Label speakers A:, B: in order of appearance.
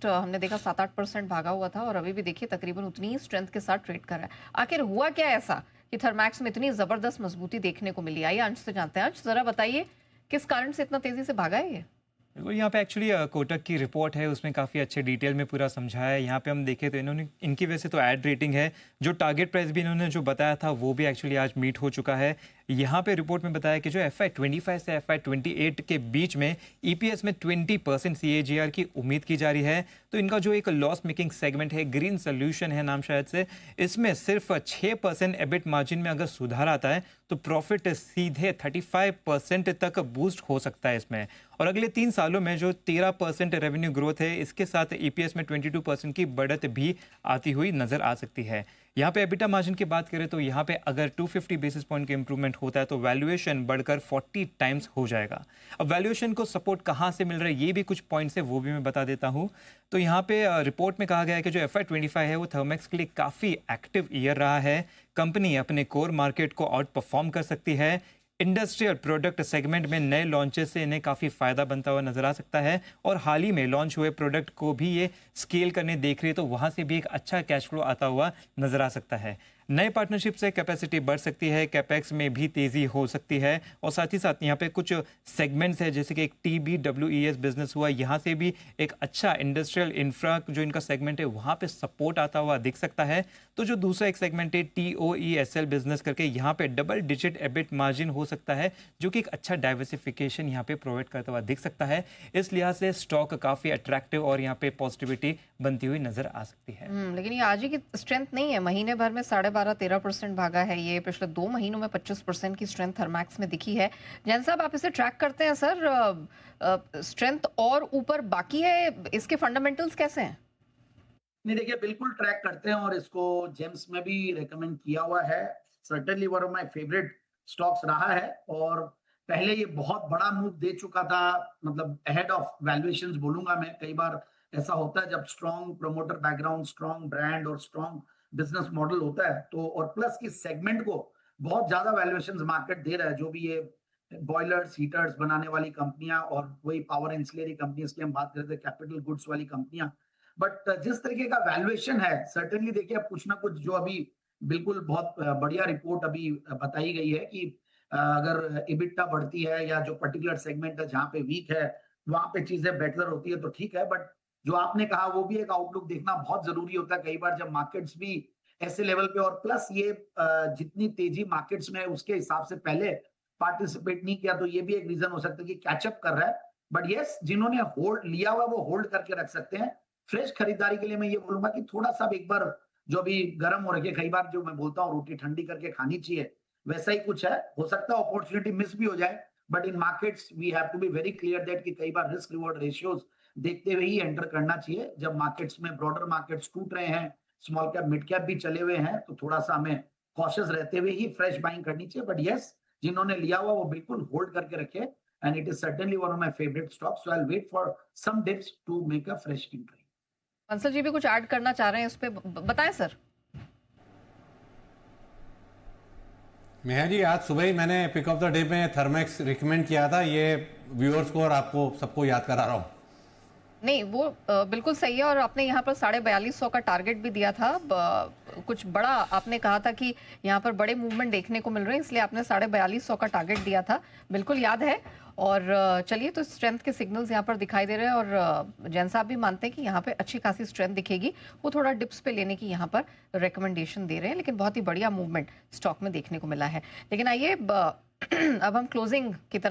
A: Almost हमने देखा 7-8% भागा हुआ था और अभी भी देखिए तकरीबन उतनी ही स्ट्रेंथ के साथ ट्रेड कर रहा है। आखिर हुआ क्या ऐसा कि थर्मैक्स में इतनी जबरदस्त मजबूती देखने को मिली? आइए अंश से जानते हैं। अंश, जरा बताइए किस कारण से इतना तेजी से भागा है ये?
B: बिल्कुल, यहाँ पे एक्चुअली कोटक की रिपोर्ट है, उसमें काफ़ी अच्छे डिटेल में पूरा समझाया है। यहाँ पे हम देखें तो इन्होंने इनकी वजह से तो ऐड रेटिंग है, जो टारगेट प्राइस भी इन्होंने जो बताया था वो भी एक्चुअली आज मीट हो चुका है। यहाँ पे रिपोर्ट में बताया कि जो FY25 से FY28 के बीच में ईपीएस में 20% CAGR की उम्मीद की जा रही है। तो इनका जो एक लॉस मेकिंग सेगमेंट है, ग्रीन सोल्यूशन है नाम शायद से, इसमें सिर्फ 6% एबिट मार्जिन में अगर सुधार आता है तो प्रॉफिट सीधे 35% तक बूस्ट हो सकता है इसमें। और अगले 3 सालों में जो 13% रेवेन्यू ग्रोथ है, इसके साथ ईपीएस में 22% की बढ़त भी आती हुई नजर आ सकती है। यहाँ पे एबिटा मार्जिन की बात करें तो यहाँ पे अगर 250 बेसिस पॉइंट के इंप्रूवमेंट होता है तो वैल्यूएशन बढ़कर 40 टाइम्स हो जाएगा। अब वैल्यूएशन को सपोर्ट कहाँ से मिल रहा है, ये भी कुछ पॉइंट्स है, वो भी मैं बता देता हूँ। तो यहाँ पे रिपोर्ट में कहा गया है कि जो FY25 है वो थर्मैक्स के लिए काफ़ी एक्टिव ईयर रहा है। कंपनी अपने कोर मार्केट को आउट परफॉर्म कर सकती है। इंडस्ट्रियल प्रोडक्ट सेगमेंट में नए लॉन्चेस से इन्हें काफ़ी फायदा बनता हुआ नजर आ सकता है और हाल ही में लॉन्च हुए प्रोडक्ट को भी ये स्केल करने देख रही है, तो वहां से भी एक अच्छा कैश फ्लो आता हुआ नजर आ सकता है। नए पार्टनरशिप से कैपेसिटी बढ़ सकती है, कैपेक्स में भी तेजी हो सकती है और साथ ही साथ यहाँ पे कुछ सेगमेंट्स है जैसे कि एक TBWES बिजनेस हुआ, यहाँ से भी एक अच्छा इंडस्ट्रियल इंफ्रा जो इनका सेगमेंट है वहाँ पे सपोर्ट आता हुआ दिख सकता है। तो जो दूसरा एक सेगमेंट है TOESL बिजनेस करके, यहाँ पे डबल डिजिट एबिट मार्जिन हो सकता है, जो कि एक अच्छा डाइवर्सिफिकेशन यहाँ पे प्रोवाइड करता हुआ दिख सकता है। इस लिहाज से स्टॉक काफी अट्रैक्टिव और यहाँ पे पॉजिटिविटी बनती हुई नजर आ सकती है।
A: लेकिन ये आज ही की स्ट्रेंथ नहीं है। महीने भर में 12.5-13% भागा है ये। पिछले 2 महीनों में 25% की स्ट्रेंथ थर्मैक्स में दिखी है। जैन साहब, आप इसे ट्रैक करते हैं सर, स्ट्रेंथ और ऊपर बाकी है, इसके फंडामेंटल्स कैसे हैं?
C: नहीं, देखिए बिल्कुल ट्रैक करते हैं और इसको जेम्स में भी रेकमेंड किया हुआ है। Certainly one of my favourite stocks रहा है और पहले ये बहुत बड़ा मूव दे चुका था, मतलब अहेड ऑफ वैल्यूएशंस बोलूंगा मैं। कई बार ऐसा होता है जब strong promoter background, strong brand और स्ट्रॉन्ग बिजनेस मॉडल होता है तो, और प्लस की सेगमेंट को बहुत ज्यादा वैल्यूएशंस मार्केट दे रहा है। जो भी ये बॉयलर्स हीटर्स बनाने वाली कंपनियां और वही पावर एंसिलरी कंपनीज की हम बात करते हैं, कैपिटल गुड्स वाली कंपनियां, बट जिस तरीके का वैल्यूएशन है, सर्टेनली देखिए अब कुछ ना कुछ जो अभी बिल्कुल बहुत बढ़िया रिपोर्ट अभी बताई गई है कि अगर इबिटा बढ़ती है या जो पर्टिकुलर सेगमेंट है जहां पे वीक है वहां पे चीजें बेटर होती है तो ठीक है। बट जो आपने कहा वो भी एक आउटलुक देखना बहुत जरूरी होता है कई बार जब मार्केट्स भी ऐसे लेवल पे, और प्लस ये जितनी तेजी मार्केट्स में है उसके हिसाब से पहले पार्टिसिपेट नहीं किया तो ये भी एक रीजन हो सकता है कि कैचअप कर रहा है। बट यस, जिन्होंने होल्ड लिया हुआ वो होल्ड करके रख सकते हैं। फ्रेश खरीदारी के लिए मैं ये बोलूंगा कि थोड़ा सा एक बार जो अभी गर्म हो रही है, कई बार जो मैं बोलता हूँ रोटी ठंडी करके खानी चाहिए, वैसा ही कुछ है। हो सकता है अपॉर्चुनिटी मिस भी हो जाए, but in markets we have to be very clear that कि कई बार रिस्क रिवॉर्ड रेशियोज देखते हुए ही एंटर करना चाहिए। जब मार्केट्स में ब्रॉडर मार्केट्स टूट रहे हैं, स्मॉल कैप मिड कैप भी चले हुए हैं, तो थोड़ा सा हमें कॉशियस रहते हुए ही फ्रेश बाइंग करनी चाहिए। बट यस, जिन्होंने लिया हुआ वो बिल्कुल होल्ड करके रखे, and it is certainly one of my favourite stocks, so I will wait for some dips to make a fresh entry.
A: Bansal ji भी कुछ ऐड करना चाह रहे हैं इस पे, बताएं सर।
D: मेहर जी, आज सुबह ही मैंने पिक ऑफ द डे में थर्मैक्स रिकमेंड किया था, ये व्यूअर्स को और आपको सबको याद करा रहा हूँ।
A: नहीं, वो बिल्कुल सही है और आपने यहाँ पर 4250 का टारगेट भी दिया था। कुछ बड़ा आपने कहा था कि यहाँ पर बड़े मूवमेंट देखने को मिल रहे हैं, इसलिए आपने 4250 का टारगेट दिया था, बिल्कुल याद है। और चलिए, तो स्ट्रेंथ के सिग्नल्स यहाँ पर दिखाई दे रहे हैं और जैन साहब भी मानते हैं कि यहाँ पे अच्छी खासी स्ट्रेंथ दिखेगी। वो थोड़ा डिप्स पे लेने की यहाँ पर रिकमेंडेशन दे रहे हैं, लेकिन बहुत ही बढ़िया मूवमेंट स्टॉक में देखने को मिला है। लेकिन आइए अब हम क्लोजिंग की तरफ